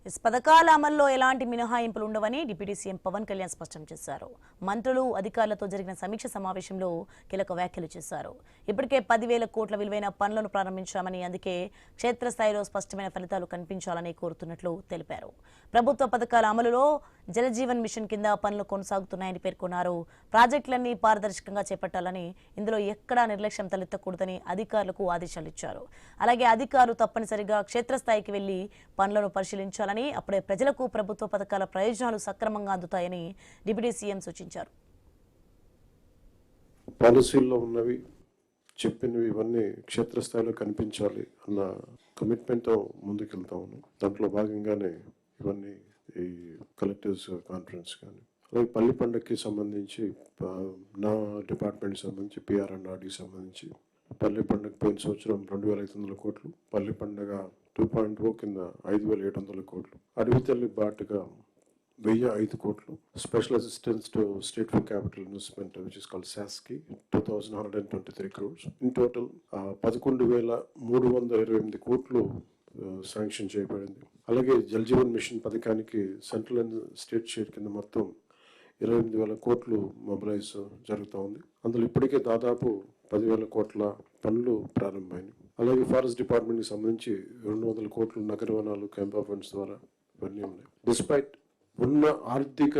పథకాల అమల్లో ఎలాంటి మినహాయింపులు ఉండవని డిప్యూటీ సీఎం పవన్ కళ్యాణ్ స్పష్టం చేశారు. మంత్రులు అధికారులతో జరిగిన సమీక్ష సమావేశంలో కీలక వ్యాఖ్యలు చేశారు. ఇప్పటికే 10,000 కోట్ల విలువైన పనులను ప్రారంభించామని, అందుకే క్షేత్రస్థాయిలో స్పష్టమైన ఫలితాలు కనిపించాలని కోరుతున్నట్లు తెలిపారు. ప్రభుత్వ పథకాల అమలులో జలజీవన్ మిషన్ కింద పనులు కొనసాగుతున్నాయని పేర్కొన్నారు. ప్రాజెక్టులన్నీ పారదర్శకంగా చేపట్టాలని, ఇందులో ఎక్కడా నిర్లక్ష్యం తలెత్తకూడదని అధికారులకు ఆదేశాలు ఇచ్చారు. అలాగే అధికారులు తప్పనిసరిగా క్షేత్రస్థాయికి వెళ్లి పనులను పరిశీలించాలని, అప్పుడే ప్రజలకు ప్రభుత్వ పథకాల ప్రయోజనాలు సక్రమంగా అందుతాయని డిప్యూటీ సీఎం సూచించారు. పాలసీల్లో ఉన్నవి చెప్పినవి ఇవన్నీ క్షేత్రస్థాయిలో కనిపించాలి అన్న కమిట్మెంట్తో ముందుకెళ్తా ఉన్నాం. దాంట్లో భాగంగానే ఇవన్నీ ఈ కలెక్టర్స్ కాన్ఫరెన్స్ కానీ, అలాగే పల్లి పండుగకి సంబంధించి నా డిపార్ట్మెంట్కి సంబంధించి PRNRDకి సంబంధించి పల్లి పండుగ పోయిన సంవత్సరం 2,500 కోట్లు, పల్లి పండుగ 2.0 కింద 5,700 కోట్లు, అడవి తల్లి బాటుగా 1,005 కోట్లు, special assistance to state for capital investment which is called SASCI 2,123 crores. In total 11,328 కోట్లు శాంక్షన్ చేయబడింది. అలాగే జల్ జీవన్ మిషన్ పథకానికి సెంట్రల్ అండ్ స్టేట్ షేర్ కింద మొత్తం 28,000 కోట్లు మొబిలైజ్ జరుగుతూ ఉంది. అందులో ఇప్పటికే దాదాపు 10,000 కోట్ల పనులు ప్రారంభమైనవి. అలాగే ఫారెస్ట్ డిపార్ట్మెంట్కి సంబంధించి 200 కోట్లు నగర వనాలు క్యాంపా ఫండ్స్ ద్వారా ఇవన్నీ ఉన్నాయి. డిస్పైట్ ఉన్న ఆర్థిక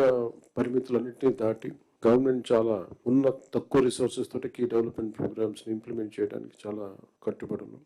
పరిమితులన్నింటినీ దాటి గవర్నమెంట్ చాలా తక్కువ రిసోర్సెస్ తోటి కీ డెవలప్మెంట్ ప్రోగ్రామ్స్ని ఇంప్లిమెంట్ చేయడానికి చాలా కట్టుబడి ఉన్నాం.